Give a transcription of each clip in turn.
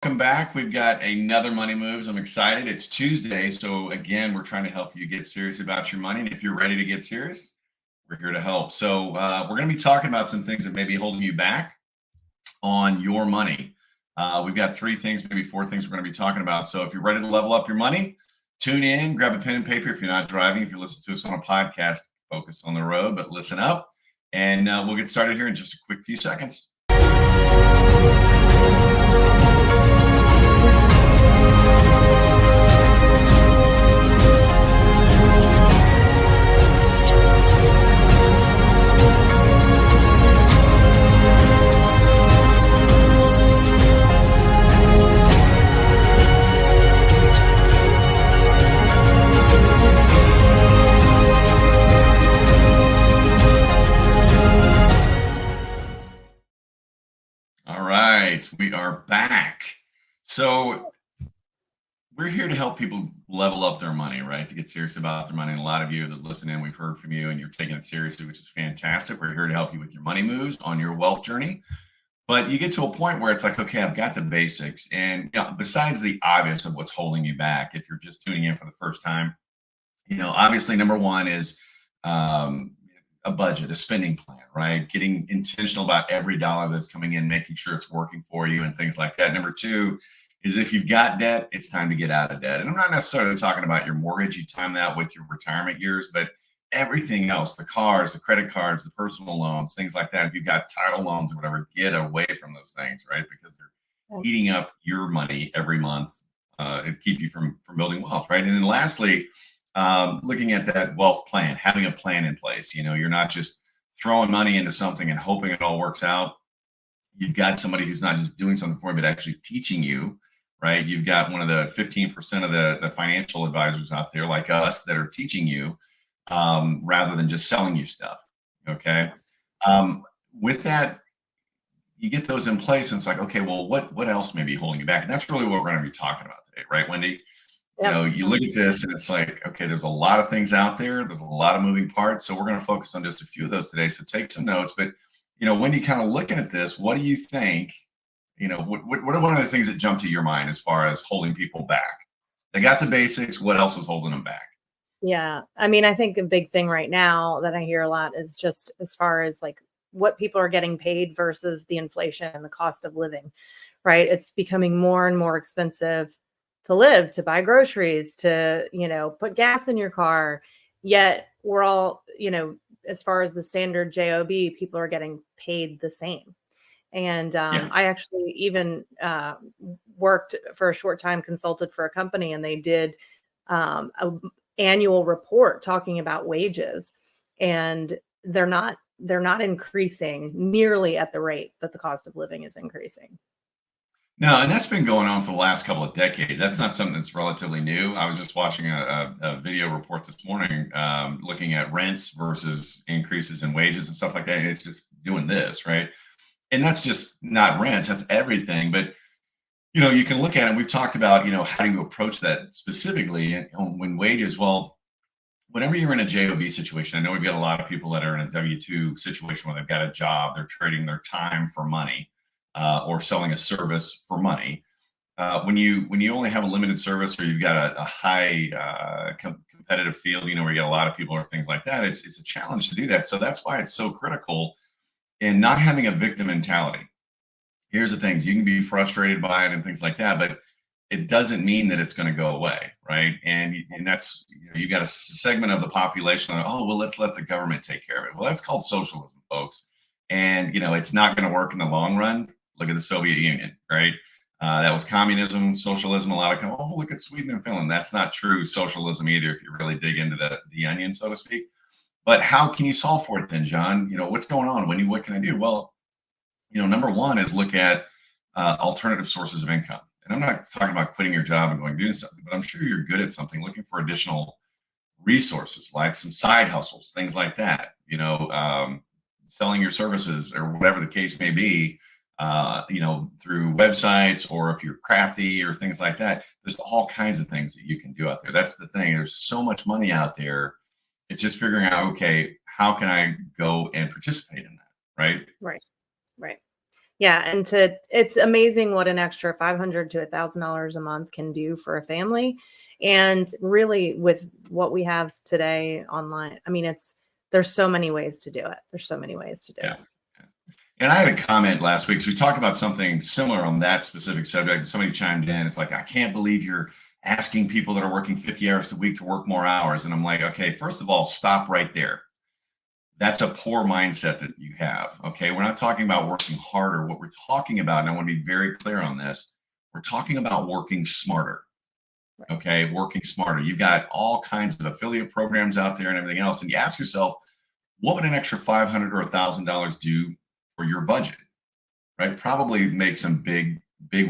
Welcome back. We've got another Money Moves. I'm excited. It's Tuesday. So, again, we're trying to help you get serious about your money. And if you're ready to get serious, we're here to help. So, we're going to be talking about some things that may be holding you back on your money. We've got three things, maybe four things we're going to be talking about. So, if you're ready to level up your money, tune in, grab a pen and paper. If you're not driving, if you listen to us on a podcast, focus on the road, but listen up. And we'll get started here in just a quick few seconds. We are back. So we're here to help people level up their money, right? To get serious about their money. And a lot of you that listen in, we've heard from you and you're taking it seriously, which is fantastic. We're here to help you with your money moves on your wealth journey. But you get to a point where it's like, okay, I've got the basics. And besides the obvious of what's holding you back, if you're just tuning in for the first time, obviously number one is a budget, a spending plan, right? Getting intentional about every dollar that's coming in, making sure it's working for you and things like that. Number two is if you've got debt, it's time to get out of debt. And I'm not necessarily talking about your mortgage. You time that with your retirement years, but everything else, the cars, the credit cards, the personal loans, things like that. If you've got title loans or whatever, get away from those things, right? Because they're eating up your money every month and keep you from building wealth, right? And then lastly, looking at that wealth plan, having a plan in place. You're not just throwing money into something and hoping it all works out. You've got somebody who's not just doing something for you, but actually teaching you, right? You've got one of the 15% of the financial advisors out there like us that are teaching you rather than just selling you stuff. Okay. With that, you get those in place and it's like, okay, well, what else may be holding you back? And that's really what we're going to be talking about today, right, Wendy? Yep. You look at this and it's like, okay, there's a lot of things out there. There's a lot of moving parts. So we're going to focus on just a few of those today. So take some notes. But, Wendy, kind of looking at this, what do you think? What are one of the things that jump to your mind as far as holding people back? They got the basics. What else is holding them back? Yeah. I mean, I think a big thing right now that I hear a lot is just as far as like what people are getting paid versus the inflation and the cost of living, right? It's becoming more and more expensive to live, to buy groceries, to, put gas in your car. Yet we're all, as far as the standard job, people are getting paid the same. And I actually even worked for a short time, consulted for a company, and they did an annual report talking about wages, and they're not increasing nearly at the rate that the cost of living is increasing. No, and that's been going on for the last couple of decades. That's not something that's relatively new. I was just watching a video report this morning looking at rents versus increases in wages and stuff like that. And it's just doing this, right? And that's just not rents, that's everything. But, you can look at it. We've talked about, how do you approach that specifically when wages, well, whenever you're in a JOB situation, I know we've got a lot of people that are in a W-2 situation where they've got a job, they're trading their time for money. Or selling a service for money. When you only have a limited service or you've got a high competitive field, where you got a lot of people or things like that, it's a challenge to do that. So that's why it's so critical in not having a victim mentality. Here's the thing: you can be frustrated by it and things like that, but it doesn't mean that it's going to go away, right? And that's you got a segment of the population that, oh well, let's let the government take care of it. Well, that's called socialism, folks, and it's not going to work in the long run. Look at the Soviet Union, right? That was communism, socialism. A lot of look at Sweden and Finland. That's not true socialism either, if you really dig into the onion, so to speak. But how can you solve for it then, John? What's going on? What can I do? Well, number one is look at alternative sources of income. And I'm not talking about quitting your job and going do something, but I'm sure you're good at something, looking for additional resources like some side hustles, things like that. Selling your services or whatever the case may be. Through websites, or if you're crafty or things like that, there's all kinds of things that you can do out there. That's the thing. There's so much money out there. It's just figuring out, okay, how can I go and participate in that? Right. Right. Yeah, and it's amazing what an extra $500 to $1,000 a month can do for a family. And really with what we have today online, I mean, there's so many ways to do it. There's so many ways to do Yeah. it. And I had a comment last week. So we talked about something similar on that specific subject. Somebody chimed in. It's like, I can't believe you're asking people that are working 50 hours a week to work more hours. And I'm like, okay, first of all, stop right there. That's a poor mindset that you have. Okay. We're not talking about working harder. What we're talking about, and I want to be very clear on this, we're talking about working smarter. Right. Okay. Working smarter. You've got all kinds of affiliate programs out there and everything else. And you ask yourself, what would an extra $500 or $1,000 do for your budget? Right? Probably make some big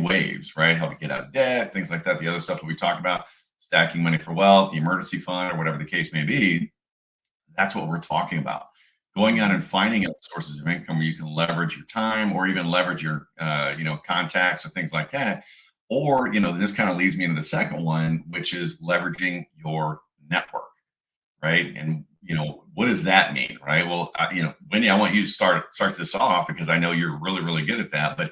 waves, right? Help you get out of debt, things like that. The other stuff that we talked about, stacking money for wealth, the emergency fund, or whatever the case may be. That's what we're talking about. Going out and finding other sources of income where you can leverage your time or even leverage your, contacts or things like that. Or, this kind of leads me into the second one, which is leveraging your network, right? And what does that mean, right? Well, Wendy, I want you to start this off because I know you're really, really good at that. But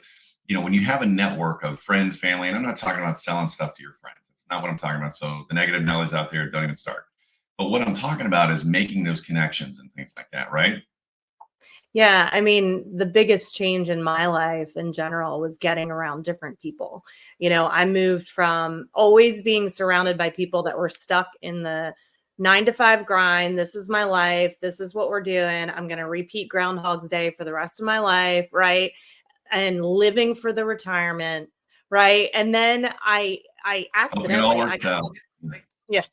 when you have a network of friends, family, and I'm not talking about selling stuff to your friends. It's not what I'm talking about. So the negative Nellies out there, don't even start. But what I'm talking about is making those connections and things like that, right? Yeah, I mean, the biggest change in my life in general was getting around different people. I moved from always being surrounded by people that were stuck in the 9 to 5 grind. This is my life. This is what we're doing. I'm going to repeat Groundhog's Day for the rest of my life, right? And living for the retirement, right? And then I Hoping it all accidentally, works out. yeah,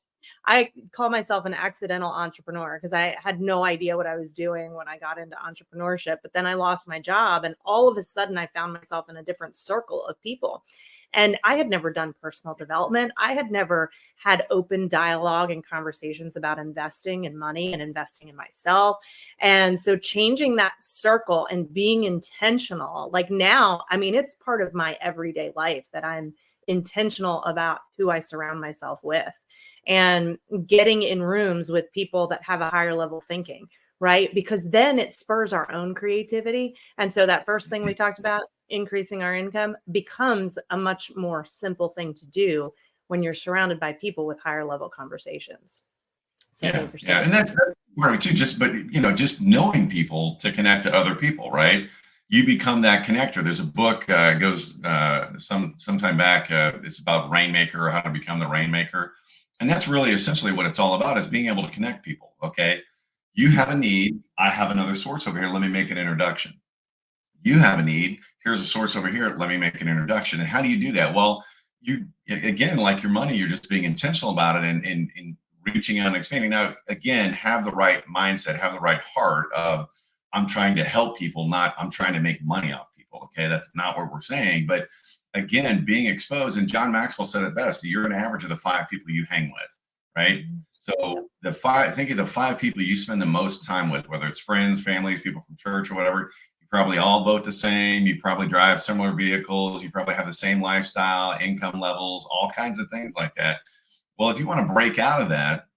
I call myself an accidental entrepreneur because I had no idea what I was doing when I got into entrepreneurship. But then I lost my job, and all of a sudden I found myself in a different circle of people. And I had never done personal development. I had never had open dialogue and conversations about investing in money and investing in myself. And so changing that circle and being intentional, like now, I mean, it's part of my everyday life that I'm intentional about who I surround myself with and getting in rooms with people that have a higher level thinking, right? Because then it spurs our own creativity. And so that first thing we talked about, increasing our income, becomes a much more simple thing to do when you're surrounded by people with higher level conversations. So Yeah, you're yeah, and that's part of it too. Just knowing people to connect to other people, right? You become that connector. There's a book goes sometime back. It's about Rainmaker or how to become the Rainmaker, and that's really essentially what it's all about: is being able to connect people. Okay, you have a need. I have another source over here. Let me make an introduction. You have a need. Here's a source over here. Let me make an introduction. And how do you do that? Well, you again, like your money, you're just being intentional about it and reaching out and expanding. Now, again, have the right mindset, have the right heart of I'm trying to help people, not I'm trying to make money off people. Okay, that's not what we're saying. But again, being exposed, and John Maxwell said it best: you're an average of the 5 people you hang with, right? So think of the 5 people you spend the most time with, whether it's friends, families, people from church or whatever. You probably all vote the same. You probably drive similar vehicles. You probably have the same lifestyle, income levels, all kinds of things like that. Well, if you want to break out of that,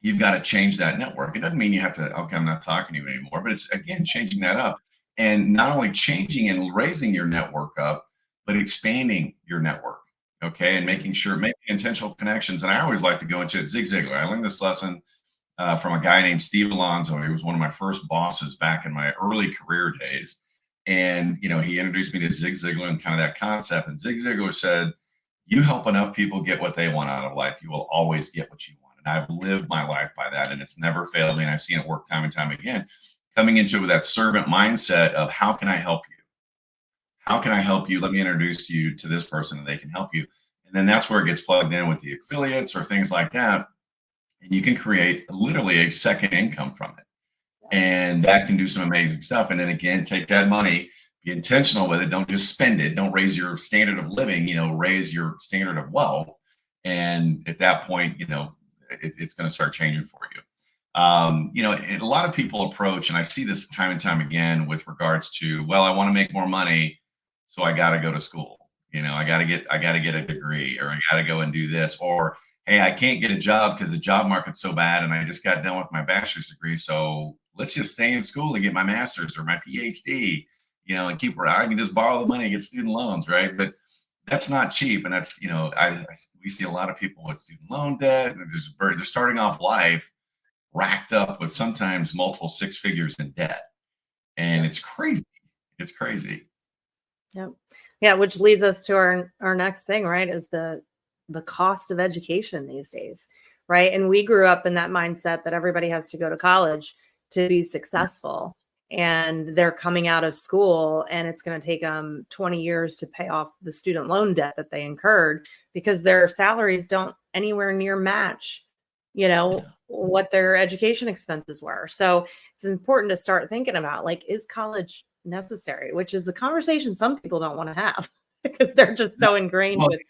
you've got to change that network. It doesn't mean you have to, okay, I'm not talking to you anymore, but it's again changing that up. And not only changing and raising your network up, but expanding your network. Okay. And making intentional connections. And I always like to go into it. Zig Ziglar. I learned this lesson from a guy named Steve Alonso. He was one of my first bosses back in my early career days. And, he introduced me to Zig Ziglar and kind of that concept. And Zig Ziglar said, you help enough people get what they want out of life, you will always get what you want. And I've lived my life by that, and it's never failed me. And I've seen it work time and time again. Coming into that servant mindset of how can I help you? How can I help you? Let me introduce you to this person and they can help you. And then that's where it gets plugged in with the affiliates or things like that. And you can create literally a second income from it. And that can do some amazing stuff. And then again, take that money, be intentional with it. Don't just spend it. Don't raise your standard of living, raise your standard of wealth. And at that point, it's going to start changing for you. And a lot of people approach, and I see this time and time again with regards to, well, I want to make more money, so I got to go to school. I got to get a degree, or I got to go and do this, or hey, I can't get a job because the job market's so bad, and I just got done with my bachelor's degree, so let's just stay in school and get my master's or my PhD. and I can just borrow the money and get student loans, right? But that's not cheap. And that's, we see a lot of people with student loan debt, and they're starting off life racked up with sometimes multiple six figures in debt. And it's crazy. It's crazy. Yep. Yeah, which leads us to our next thing, right? Is the cost of education these days, right? And we grew up in that mindset that everybody has to go to college to be successful, and they're coming out of school and it's going to take them 20 years to pay off the student loan debt that they incurred because their salaries don't anywhere near match, what their education expenses were. So it's important to start thinking about, like, is college necessary? Which is a conversation some people don't want to have because they're just so ingrained with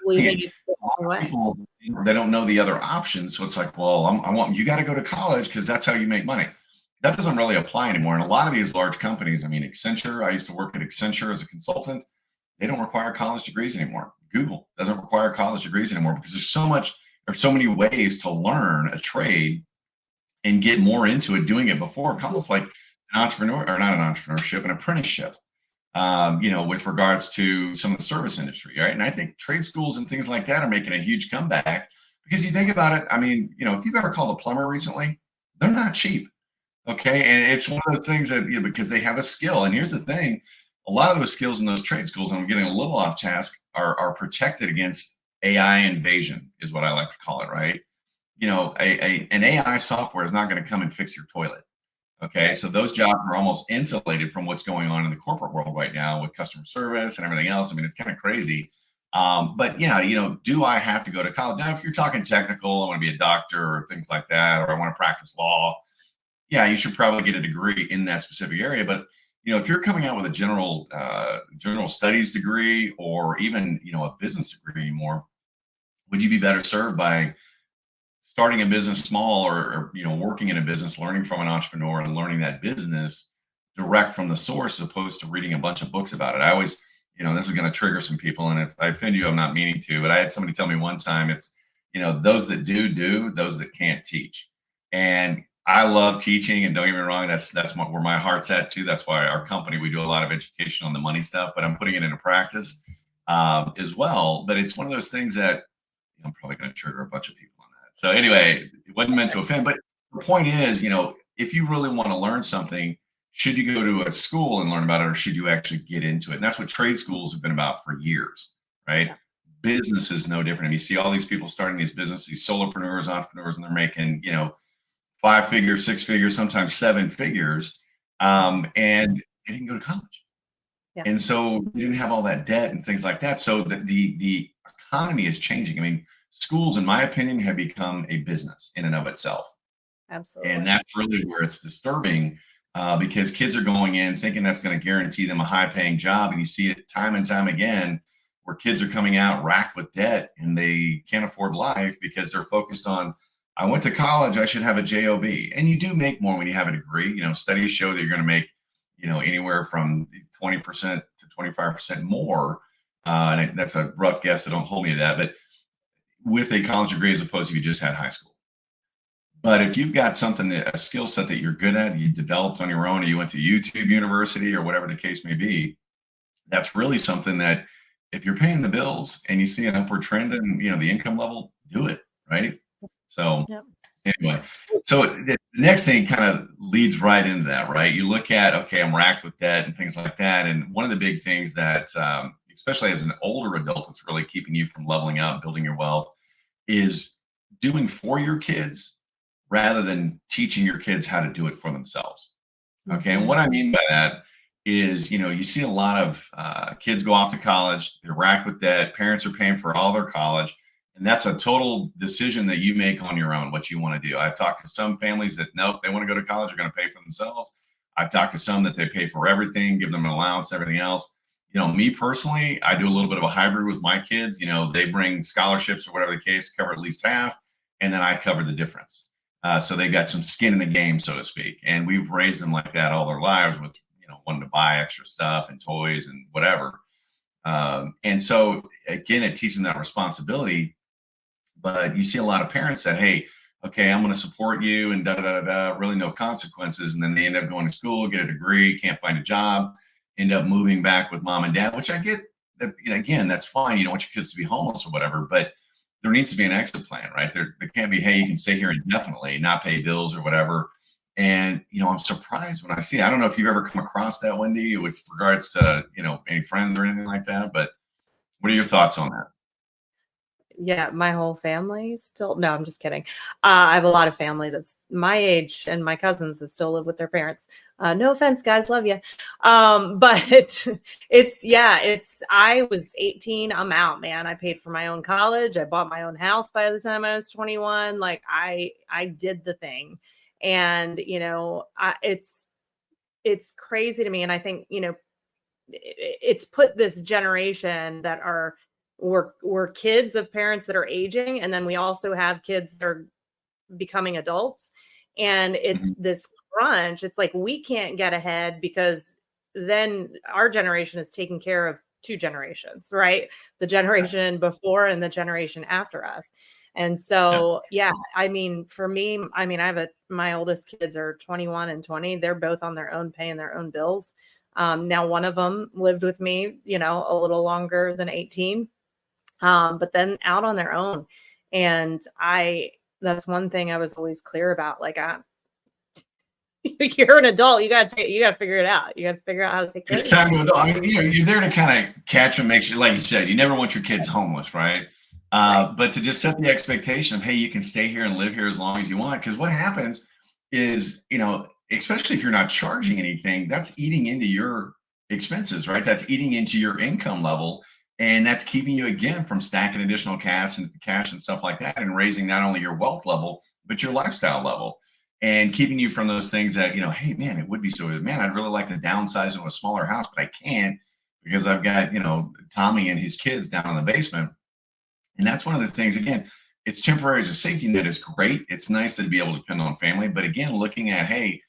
believing it's the wrong way. People, they don't know the other options. So it's like, well, you got to go to college because that's how you make money. That doesn't really apply anymore. And a lot of these large companies, I mean, Accenture, I used to work at Accenture as a consultant. They don't require college degrees anymore. Google doesn't require college degrees anymore because there's so many ways to learn a trade and get more into it doing it before. Almost like an entrepreneur, or not an entrepreneurship, an apprenticeship, with regards to some of the service industry, right? And I think trade schools and things like that are making a huge comeback because you think about it. I mean, if you've ever called a plumber recently, they're not cheap. Okay. And it's one of those things that, because they have a skill. And here's the thing, a lot of those skills in those trade schools, and I'm getting a little off task, are protected against AI invasion, is what I like to call it, right? An AI software is not going to come and fix your toilet. Okay. So those jobs are almost insulated from what's going on in the corporate world right now with customer service and everything else. I mean, it's kind of crazy. But yeah, do I have to go to college? Now, if you're talking technical, I want to be a doctor or things like that, or I want to practice law, yeah, you should probably get a degree in that specific area. But if you're coming out with a general studies degree, or even a business degree anymore, would you be better served by starting a business small, or working in a business, learning from an entrepreneur and learning that business direct from the source, as opposed to reading a bunch of books about it? I always, this is going to trigger some people, and if I offend you, I'm not meaning to, but I had somebody tell me one time, it's, those that do, those that can't teach. And I love teaching, and don't get me wrong, that's where my heart's at too. That's why our company, we do a lot of education on the money stuff, but I'm putting it into practice as well. But it's one of those things that I'm probably going to trigger a bunch of people on that. So anyway, it wasn't meant to offend, but the point is, if you really want to learn something, should you go to a school and learn about it, or should you actually get into it? And that's what trade schools have been about for years, right? Yeah. Business is no different. And you see all these people starting these businesses, these solopreneurs, entrepreneurs, and they're making, 5 figures, 6 figures, sometimes 7 figures, and they didn't go to college. Yeah. And so you didn't have all that debt and things like that. So the economy is changing. I mean, schools, in my opinion, have become a business in and of itself. Absolutely. And that's really where it's disturbing, because kids are going in thinking that's going to guarantee them a high-paying job. And you see it time and time again, where kids are coming out racked with debt and they can't afford life because they're focused on, I went to college, I should have a job. And you do make more when you have a degree. Studies show that you're going to make, anywhere from 20% to 25% more. And that's a rough guess, so don't hold me to that. But with a college degree, as opposed to if you just had high school. But if you've got something, a skill set that you're good at, you developed on your own, or you went to YouTube University, or whatever the case may be, that's really something that, if you're paying the bills and you see an upward trend in, the income level, do it, right? So anyway, so the next thing kind of leads right into that, right? You look at, okay, I'm racked with debt and things like that. And one of the big things that, especially as an older adult, that's really keeping you from leveling up, building your wealth, is doing for your kids rather than teaching your kids how to do it for themselves. Okay. And what I mean by that is, you see a lot of kids go off to college, they're racked with debt, parents are paying for all their college. And that's a total decision that you make on your own, what you want to do. I've talked to some families that, nope, they want to go to college, they're going to pay for themselves. I've talked to some that they pay for everything, give them an allowance, everything else. Me personally, I do a little bit of a hybrid with my kids. They bring scholarships or whatever the case, cover at least half, and then I cover the difference. So they got some skin in the game, so to speak. And we've raised them like that all their lives, with, wanting to buy extra stuff and toys and whatever. And so again, it teaches them that responsibility. But you see a lot of parents that, hey, okay, I'm going to support you and really no consequences. And then they end up going to school, get a degree, can't find a job. end up moving back with mom and dad, which I get that, again, that's fine. You don't want your kids to be homeless or whatever, but there needs to be an exit plan, right? There can't be, hey, you can stay here indefinitely, not pay bills or whatever. And, I'm surprised when I see, I don't know if you've ever come across that, Wendy, with regards to, any friends or anything like that, but what are your thoughts on that? Yeah, my whole family still, no, I'm just kidding. I have a lot of family that's my age and my cousins that still live with their parents. No offense, guys, love you. But I was 18. I'm out, man. I paid for my own college. I bought my own house by the time I was 21. Like I did the thing. And, it's crazy to me. And I think, it's put this generation that we're kids of parents that are aging, and then we also have kids that are becoming adults, and it's Mhm. this crunch. It's like we can't get ahead because then our generation is taking care of two generations, right? The generation before and the generation after us. And Yeah. so, yeah, I mean, for me, I mean, my oldest kids are 21 and 20. They're both on their own, paying their own bills. Now one of them lived with me, a little longer than 18, but then out on their own. And that's one thing I was always clear about. Like, you're an adult. You got to figure it out. You got to figure out how to take care It's of time yourself. to adult. I mean, you're there to kind of catch them, make sure, like you said, you never want your kids homeless, right? Right. But to just set the expectation of, hey, you can stay here and live here as long as you want. Because what happens is, especially if you're not charging anything, that's eating into your expenses, right? That's eating into your income level. And that's keeping you again from stacking additional cash and stuff like that, and raising not only your wealth level, but your lifestyle level, and keeping you from those things that, hey, man, it would be so good. Man, I'd really like to downsize into a smaller house, but I can't because I've got, Tommy and his kids down in the basement. And that's one of the things, again, it's temporary as a safety net is great. It's nice to be able to depend on family. But again, looking at, hey,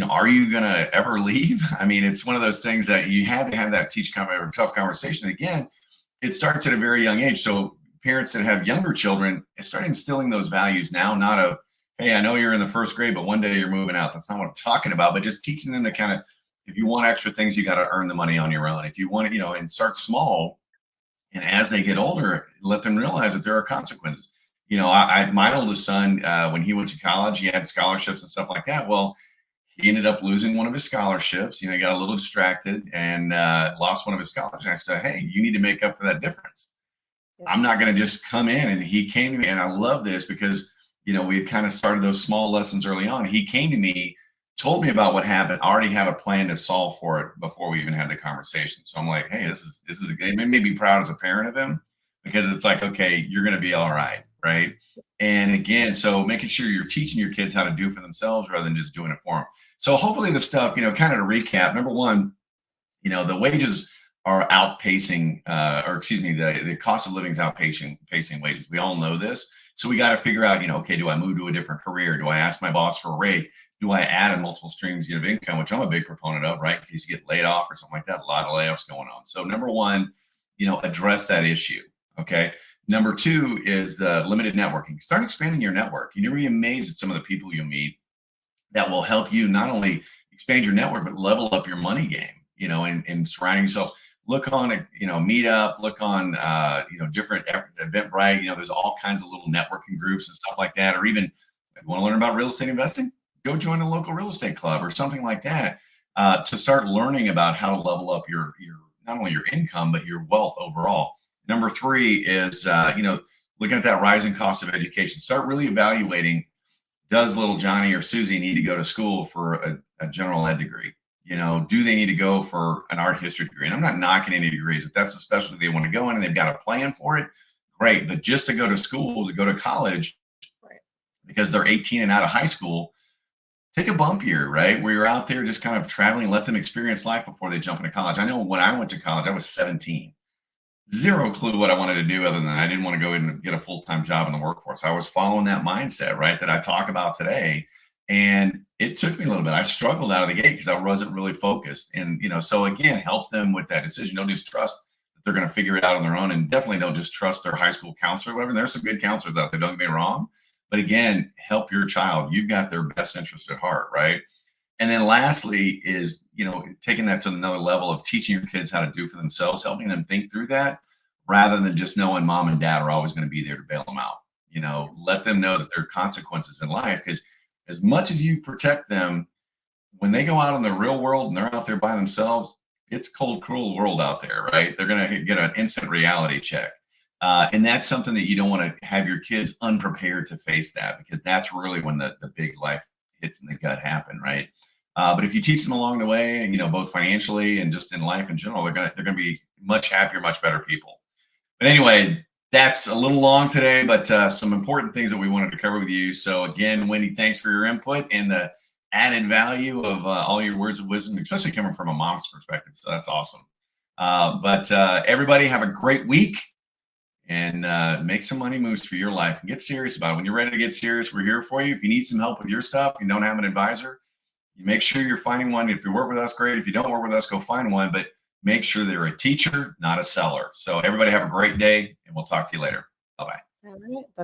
are you going to ever leave? I mean, it's one of those things that you have to have that tough conversation. Again, it starts at a very young age. So parents that have younger children, start instilling those values now, not of, hey, I know you're in the first grade, but one day you're moving out. That's not what I'm talking about, but just teaching them to kind of, if you want extra things, you got to earn the money on your own. If you want it, and start small. And as they get older, let them realize that there are consequences. My oldest son, when he went to college, he had scholarships and stuff like that. Well, he ended up losing one of his scholarships. He got a little distracted and lost one of his scholarships. I said, hey, you need to make up for that difference. Yeah. I'm not going to just come in. And he came to me, and I love this because, we had kind of started those small lessons early on. He came to me, told me about what happened, already had a plan to solve for it before we even had the conversation. So I'm like, hey, this is a game. It made me proud as a parent of him, because it's like, okay, you're going to be all right. Right. And again, so making sure you're teaching your kids how to do for themselves rather than just doing it for them. So hopefully the stuff, kind of to recap, number one, the wages are outpacing, or excuse me, the cost of living is outpacing wages. We all know this. So we got to figure out, okay, do I move to a different career? Do I ask my boss for a raise? Do I add in multiple streams of income, which I'm a big proponent of, right? In case you get laid off or something like that, a lot of layoffs going on. So number one, address that issue. Okay. Number two is the limited networking. Start expanding your network. You're going to be amazed at some of the people you meet that will help you not only expand your network, but level up your money game, and surrounding yourself. Look on, Meetup, look on, different Eventbrite, there's all kinds of little networking groups and stuff like that. Or even, if you want to learn about real estate investing, go join a local real estate club or something like that, to start learning about how to level up your not only your income, but your wealth overall. Number three is, looking at that rising cost of education. Start really evaluating, does little Johnny or Susie need to go to school for a general ed degree? Do they need to go for an art history degree? And I'm not knocking any degrees. If that's a specialty they want to go in and they've got a plan for it, great. But just to go to school, to go to college, Right. because they're 18 and out of high school, take a bump year, right? Where you're out there just kind of traveling, let them experience life before they jump into college. I know when I went to college, I was 17. Zero clue what I wanted to do, other than I didn't want to go in and get a full-time job in the workforce. I was following that mindset, right, that I talk about today. And it took me a little bit. I struggled out of the gate because I wasn't really focused. And, so again, help them with that decision. Don't just trust that they're going to figure it out on their own. And definitely don't just trust their high school counselor or whatever. There's some good counselors out there, don't get me wrong. But again, help your child. You've got their best interest at heart, right? And then lastly is, taking that to another level of teaching your kids how to do for themselves, helping them think through that rather than just knowing mom and dad are always going to be there to bail them out. Let them know that there are consequences in life, because as much as you protect them, when they go out in the real world and they're out there by themselves, it's cold, cruel world out there, right? They're going to get an instant reality check. And that's something that you don't want to have your kids unprepared to face, that because that's really when the big life hits in the gut happen, right? But if you teach them along the way, and both financially and just in life in general, they're gonna be much happier, much better people. But anyway, that's a little long today, but some important things that we wanted to cover with you. So again, Wendy, thanks for your input and the added value of all your words of wisdom, especially coming from a mom's perspective. So that's awesome. But everybody have a great week, and make some money moves for your life and get serious about it. When you're ready to get serious, we're here for you. If you need some help with your stuff, you don't have an advisor, you make sure you're finding one. If you work with us, great. If you don't work with us, go find one, but make sure they're a teacher, not a seller. So everybody have a great day, and we'll talk to you later. Bye-bye. All right.